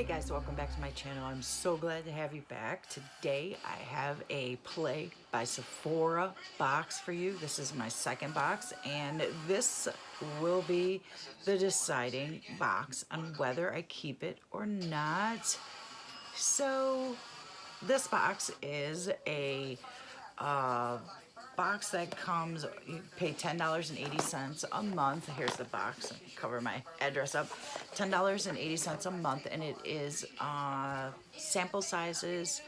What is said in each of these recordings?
Hey guys, welcome back to my channel. I'm so glad to have you back. Today I have a Play by Sephora box for you. This is my second box, and this will be the deciding box on whether I keep it or not. So this box is a box that comes, you pay $10.80 a month. Here's the box, cover my address up. $10.80 a month, and it is sample sizes,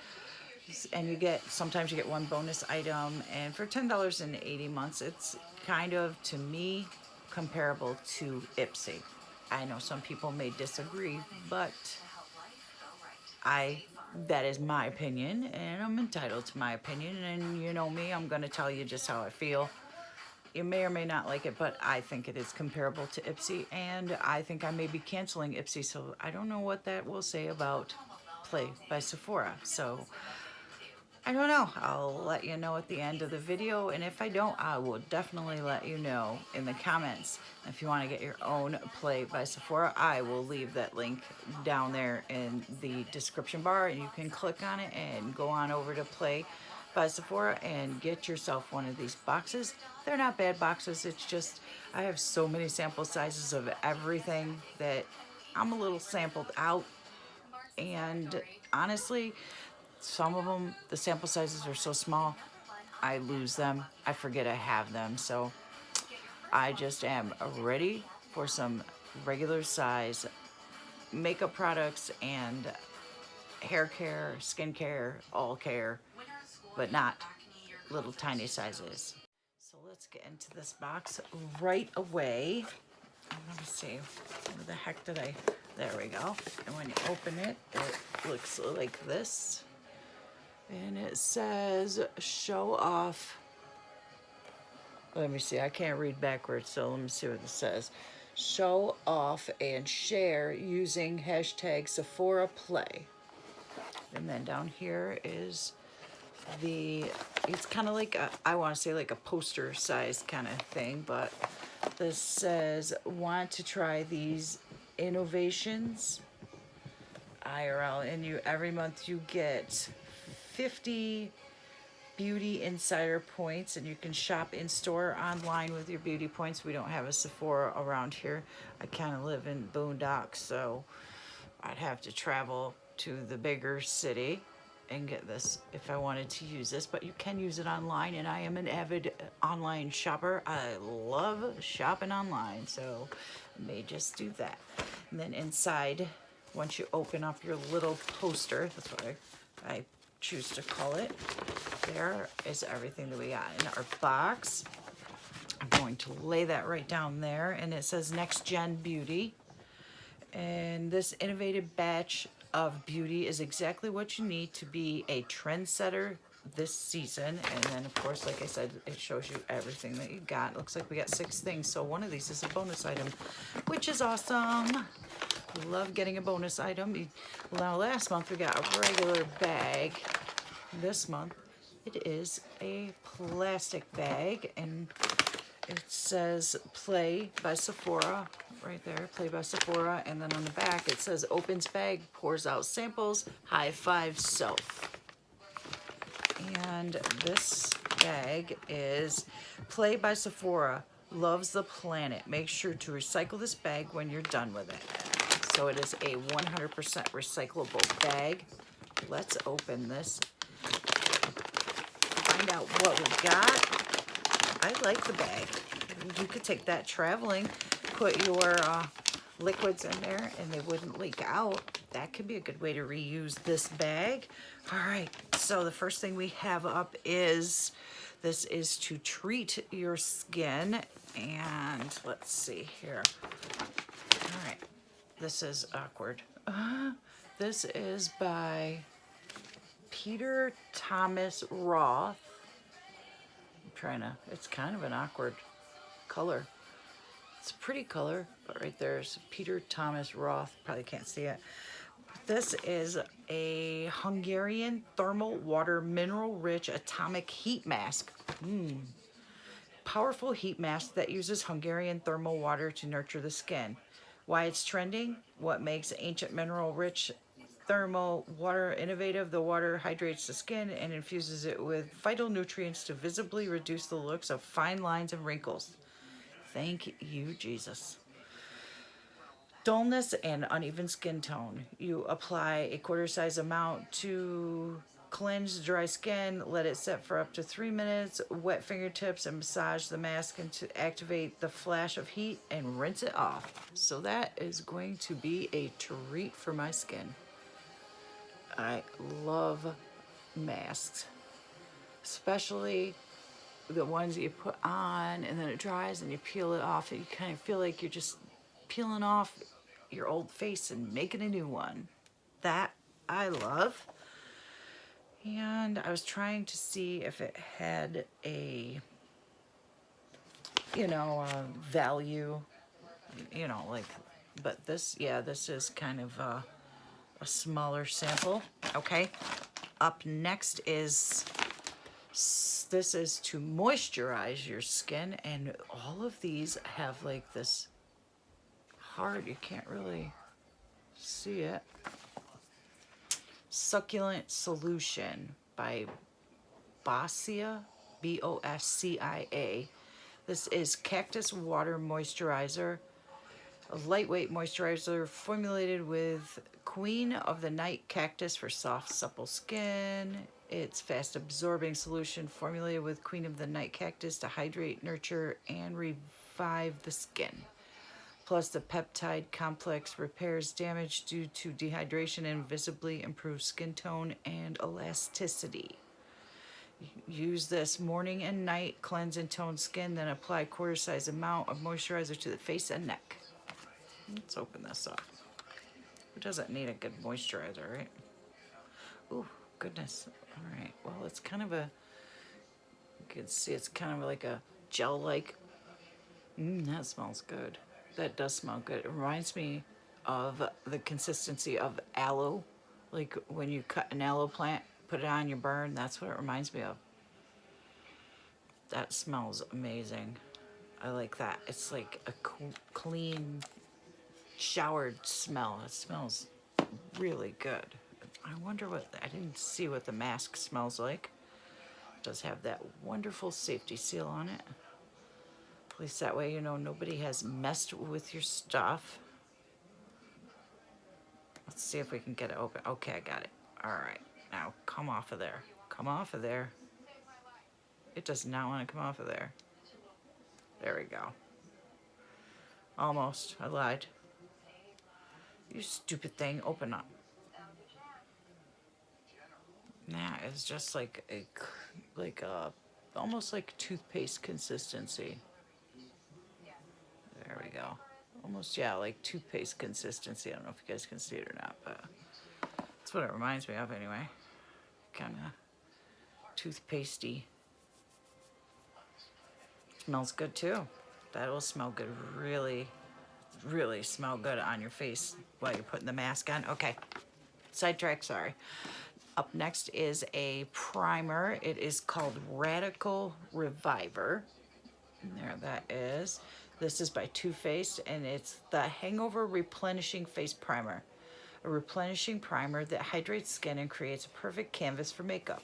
and you get, sometimes you get one bonus item, and for $10.80 months, it's kind of, to me, comparable to Ipsy. I know some people may disagree, but that is my opinion, and I'm entitled to my opinion, and you know me, I'm gonna tell you just how I feel. You may or may not like it, but I think it is comparable to Ipsy, and I think I may be canceling Ipsy, so I don't know what that will say about Play by Sephora. So I don't know. I'll let you know at the end of the video, and if I don't, I will definitely let you know in the comments. If you want to get your own Play by Sephora, I will leave that link down there in the description bar, and you can click on it and go on over to Play by Sephora and get yourself one of these boxes. They're not bad boxes, it's just I have so many sample sizes of everything that I'm a little sampled out, and honestly, some of them, the sample sizes are so small, I lose them. I forget I have them. So I just am ready for some regular size makeup products and hair care, skin care, all care, but not little tiny sizes. So let's get into this box right away. Let me see, where the heck did I, there we go. And when you open it, it looks like this. And it says, show off. Let me see, I can't read backwards, so let me see what it says. Show off and share using hashtag Sephora Play. And then down here is it's kind of like I want to say like a poster size kind of thing, but this says, want to try these innovations IRL, and every month you get 50 beauty insider points, and you can shop in store, online with your beauty points. We don't have a Sephora around here. I kind of live in boondocks, so I'd have to travel to the bigger city and get this if I wanted to use this, but you can use it online, and I am an avid online shopper. I love shopping online, so I may just do that. And then inside, once you open up your little poster, that's what I choose to call it, there is everything that we got in our box. I'm going to lay that right down there, and it says Next Gen Beauty, and this innovative batch of beauty is exactly what you need to be a trendsetter this season. And then of course, like I said, it shows you everything that you got. It looks like we got 6 things, so one of these is a bonus item, which is awesome. Love getting a bonus item. Now last month we got a regular bag. This month it is a plastic bag, and it says Play by Sephora right there, Play by Sephora, and then on the back it says opens bag, pours out samples, high five self. And this bag is Play by Sephora loves the planet. Make sure to recycle this bag when you're done with it. So it is a 100% recyclable bag. Let's open this, find out what we got. I like the bag. You could take that traveling, put your liquids in there, and they wouldn't leak out. That could be a good way to reuse this bag. All right, so the first thing we have up is, this is to treat your skin, and let's see here. All right, this is awkward. This is by Peter Thomas Roth. It's kind of an awkward color. It's a pretty color, but right there's Peter Thomas Roth. Probably can't see it. This is a Hungarian thermal water mineral rich atomic heat mask. Powerful heat mask that uses Hungarian thermal water to nurture the skin. Why it's trending, what makes ancient mineral rich thermal water innovative. The water hydrates the skin and infuses it with vital nutrients to visibly reduce the looks of fine lines and wrinkles. Thank you, Jesus. Dullness and uneven skin tone. You apply a quarter size amount to cleanse dry skin, let it set for up to 3 minutes, wet fingertips and massage the mask and to activate the flash of heat and rinse it off. So that is going to be a treat for my skin. I love masks, especially the ones that you put on and then it dries and you peel it off and you kind of feel like you're just peeling off your old face and making a new one. That I love. And I was trying to see if it had a, value, like, but this, yeah, this is kind of a smaller sample. Okay. Up next is, this is to moisturize your skin, and all of these have like this hard, you can't really see it, Succulent Solution by Boscia, B-O-S-C-I-A. This is Cactus Water Moisturizer, a lightweight moisturizer formulated with Queen of the Night Cactus for soft, supple skin. It's fast absorbing solution formulated with Queen of the Night Cactus to hydrate, nurture, and revive the skin. Plus the peptide complex repairs damage due to dehydration and visibly improves skin tone and elasticity. Use this morning and night, cleanse and tone skin, then apply quarter size amount of moisturizer to the face and neck. Let's open this up. Who doesn't need a good moisturizer, right? Ooh, goodness. All right, well, it's kind of a, you can see it's kind of like a gel-like. That smells good. That does smell good. It reminds me of the consistency of aloe. Like when you cut an aloe plant, put it on your burn, that's what it reminds me of. That smells amazing. I like that. It's like a clean, showered smell. It smells really good. I wonder what, I didn't see what the mask smells like. It does have that wonderful safety seal on it. At least that way, nobody has messed with your stuff. Let's see if we can get it open. Okay, I got it. All right, now come off of there. Come off of there. It does not want to come off of there. There we go. Almost, I lied. You stupid thing, open up. That is just like a, almost like toothpaste consistency. There we go. Almost, yeah, like toothpaste consistency. I don't know if you guys can see it or not, but that's what it reminds me of anyway. Kind of toothpastey. Smells good too. That will smell good. Really, really smell good on your face while you're putting the mask on. Okay, sidetrack, sorry. Up next is a primer. It is called Radical Reviver. And there that is. This is by Too Faced, and it's the Hangover Replenishing Face Primer. A replenishing primer that hydrates skin and creates a perfect canvas for makeup.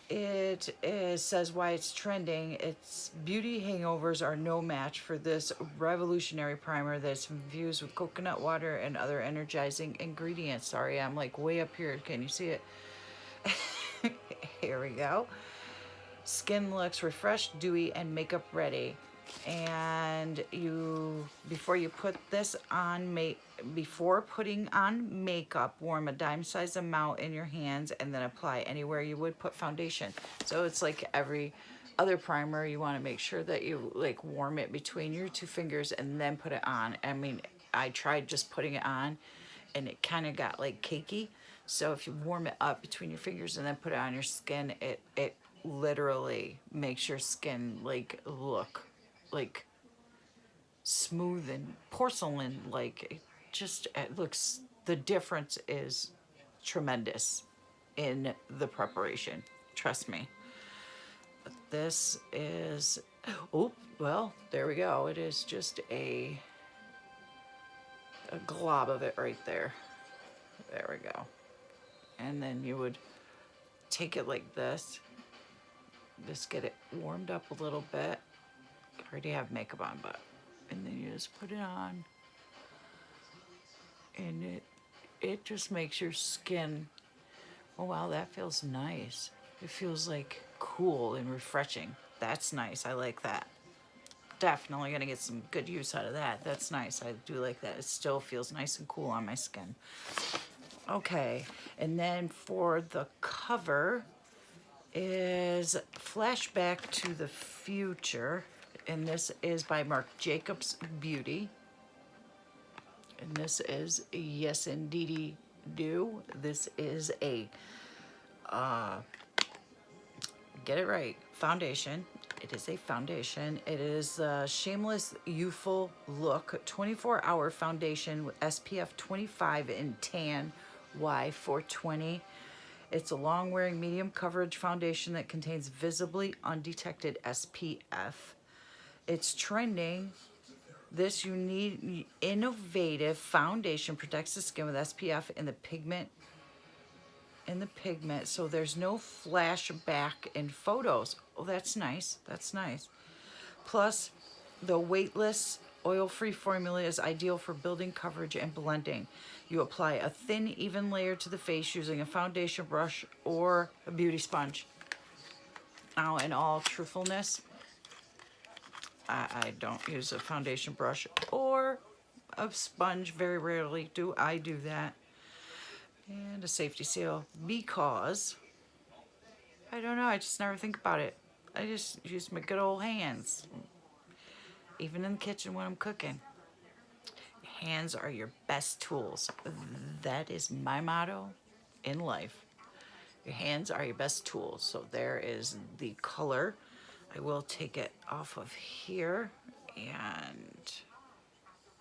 It says why it's trending. Its beauty hangovers are no match for this revolutionary primer that's infused with coconut water and other energizing ingredients. Sorry, I'm like way up here. Can you see it? Here we go. Skin looks refreshed, dewy, and makeup ready. And before you put this on, before putting on makeup, warm a dime-sized amount in your hands and then apply anywhere you would put foundation. So it's like every other primer, you want to make sure that you like warm it between your two fingers and then put it on. I mean, I tried just putting it on and it kind of got like cakey. So if you warm it up between your fingers and then put it on your skin, it literally makes your skin like look like smooth and porcelain, like it looks, the difference is tremendous in the preparation, trust me. But this is, oh, well, there we go. It is just a glob of it right there. There we go. And then you would take it like this. Just get it warmed up a little bit. I already have makeup on, but, and then you just put it on. And it just makes your skin, oh wow, that feels nice. It feels like cool and refreshing. That's nice, I like that. Definitely gonna get some good use out of that. That's nice, I do like that. It still feels nice and cool on my skin. Okay, and then for the cover is Flashback to the Future. And this is by Marc Jacobs Beauty. And this is Yes Indeedy Do. This is a, get it right, foundation. It is a foundation. It is a Shameless Youthful Look 24-hour foundation with SPF 25 in tan Y420. It's a long-wearing medium coverage foundation that contains visibly undetected SPF. It's trending. This unique, innovative foundation protects the skin with SPF in the pigment, so there's no flashback in photos. Oh, that's nice. That's nice. Plus, the weightless, oil-free formula is ideal for building coverage and blending. You apply a thin, even layer to the face using a foundation brush or a beauty sponge. Now, in all truthfulness, I don't use a foundation brush or a sponge. Very rarely do I do that. And a safety seal because, I don't know, I just never think about it. I just use my good old hands. Even in the kitchen when I'm cooking. Hands are your best tools. That is my motto in life. Your hands are your best tools. So there is the color. I will take it off of here and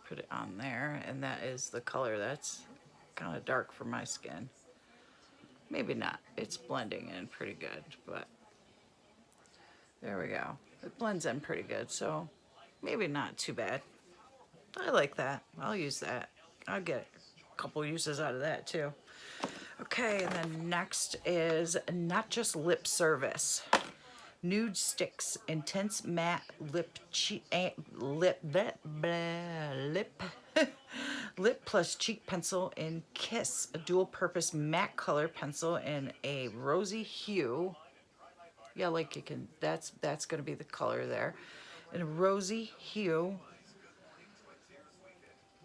put it on there. And that is the color. That's kind of dark for my skin. Maybe not. It's blending in pretty good, but there we go. It blends in pretty good, so maybe not too bad. I like that. I'll use that. I'll get a couple uses out of that too. Okay, and then next is Not Just Lip Service. Nude Sticks Intense Matte Lip Lip plus cheek pencil in Kiss, a dual purpose matte color pencil in a rosy hue. Yeah, like you can, that's gonna be the color there. In a rosy hue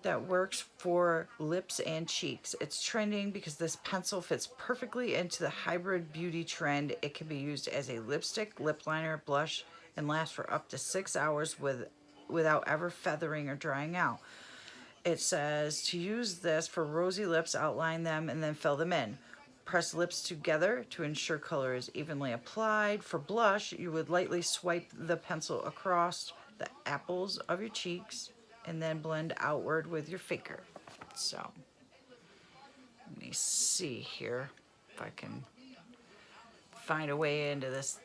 that works for lips and cheeks. It's trending because this pencil fits perfectly into the hybrid beauty trend. It can be used as a lipstick, lip liner, blush, and lasts for up to 6 hours without ever feathering or drying out. It says to use this for rosy lips, outline them, and then fill them in. Press lips together to ensure color is evenly applied. For blush, you would lightly swipe the pencil across the apples of your cheeks and then blend outward with your finger. So, let me see here if I can find a way into this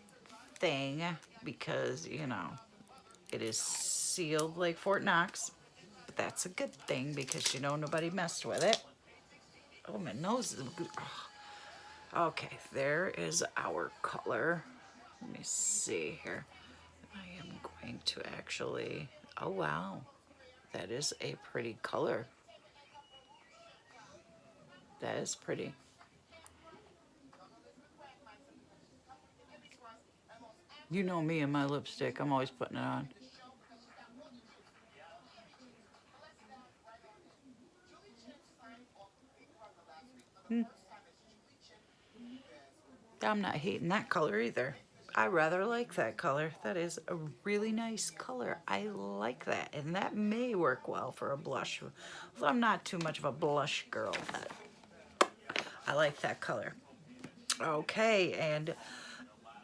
thing because, you know, it is sealed like Fort Knox. But that's a good thing because, you know, nobody messed with it. Oh, my nose is good. Oh. Okay, there is our color. Let me see here. I am going to actually, oh wow, that is a pretty color. That is pretty. You know me and my lipstick, I'm always putting it on. I'm not hating that color either. I rather like that color. That is a really nice color. I like that. And that may work well for a blush. Although I'm not too much of a blush girl, but I like that color. Okay, and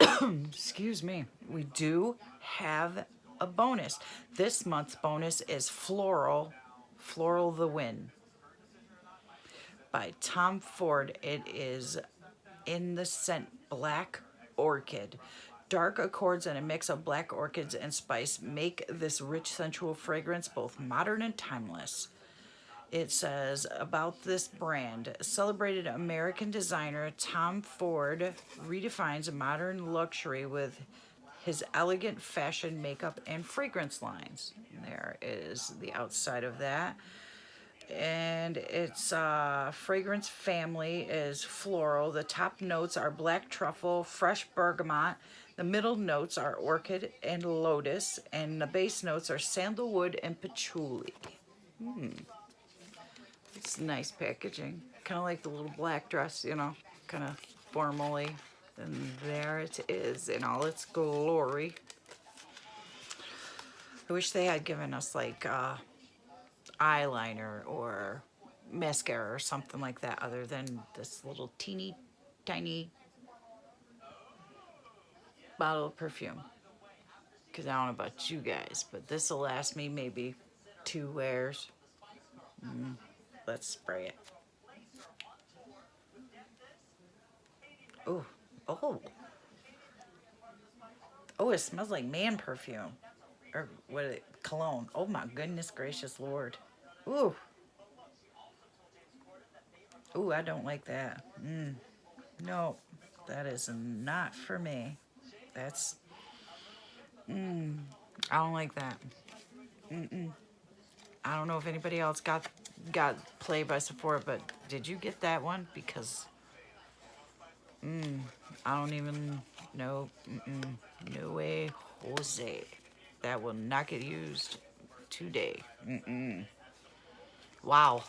excuse me, we do have a bonus. This month's bonus is Floral the Wind by Tom Ford. It is in the scent Black Orchid. Dark accords and a mix of black orchids and spice make this rich, sensual fragrance both modern and timeless. It says about this brand, celebrated American designer Tom Ford redefines modern luxury with his elegant fashion, makeup, and fragrance lines. There is the outside of that. And its fragrance family is floral. The top notes are black truffle, fresh bergamot. The middle notes are orchid and lotus. And the base notes are sandalwood and patchouli. It's nice packaging. Kind of like the little black dress, you know, kind of formally. And there it is in all its glory. I wish they had given us like eyeliner or mascara or something like that other than this little teeny tiny bottle of perfume. Because I don't know about you guys, but this will last me maybe 2 wears. Let's spray it. Oh, oh. Oh, it smells like man perfume. Or what is it? Cologne. Oh my goodness gracious Lord. Ooh. Ooh, I don't like that. No, that is not for me. That's, I don't like that. I don't know if anybody else got Play by Sephora, but did you get that one? Because, I don't even know. No way, Jose. That will not get used today. Wow.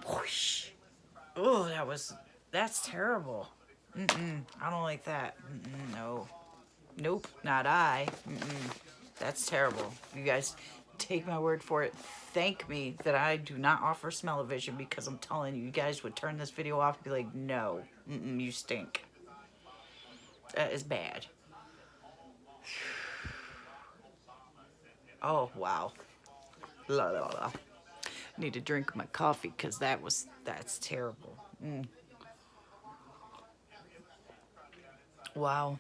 Whoosh. Oh, that's terrible. I don't like that. No. Nope, not I. That's terrible. You guys take my word for it. Thank me that I do not offer smell-o-vision, because I'm telling you, you guys would turn this video off and be like, no, you stink. That is bad. Oh, wow. La, la, la. Need to drink my coffee because that's terrible. Wow.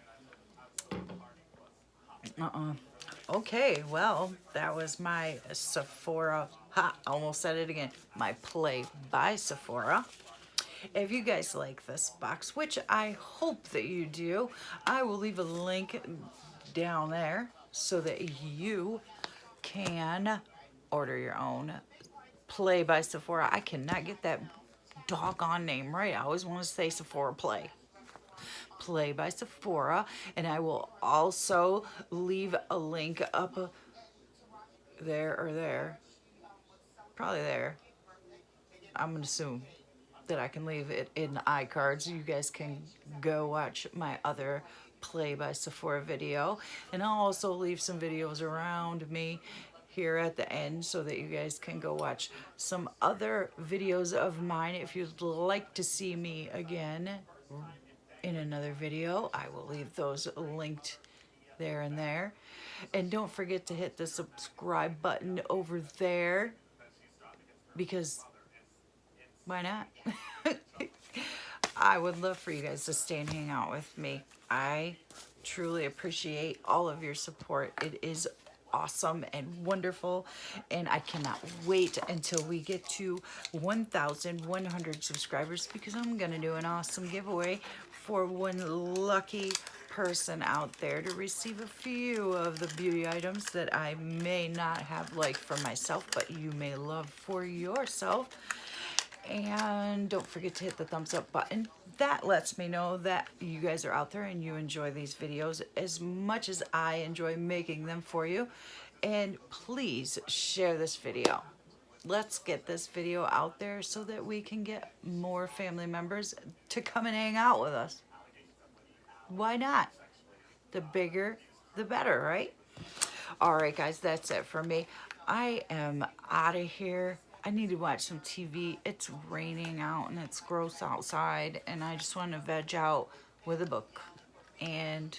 Okay, well, that was my Sephora. Ha, almost said it again. My Play by Sephora. If you guys like this box, which I hope that you do, I will leave a link down there so that you can order your own Play by Sephora. I cannot get that doggone name right. I always want to say Sephora Play by Sephora, and I will also leave a link up there or there, probably there. I'm gonna assume that I can leave it in the iCards. You guys can go watch my other Play by Sephora video, and I'll also leave some videos around me here at the end so that you guys can go watch some other videos of mine. If you'd like to see me again in another video, I will leave those linked there and there. And don't forget to hit the subscribe button over there, because why not? I would love for you guys to stay and hang out with me. I truly appreciate all of your support. It is awesome and wonderful, and I cannot wait until we get to 1,100 subscribers, because I'm gonna do an awesome giveaway for one lucky person out there to receive a few of the beauty items that I may not have liked for myself, but you may love for yourself. And don't forget to hit the thumbs up button. That lets me know that you guys are out there and you enjoy these videos as much as I enjoy making them for you. And please share this video. Let's get this video out there so that we can get more family members to come and hang out with us. Why not? The bigger, the better, right? All right, guys, that's it for me. I am out of here. I need to watch some TV. It's raining out and it's gross outside, and I just want to veg out with a book and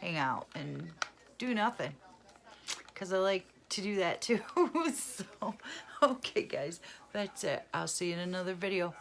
hang out and do nothing, because I like to do that too. So, okay, guys, that's it. I'll see you in another video.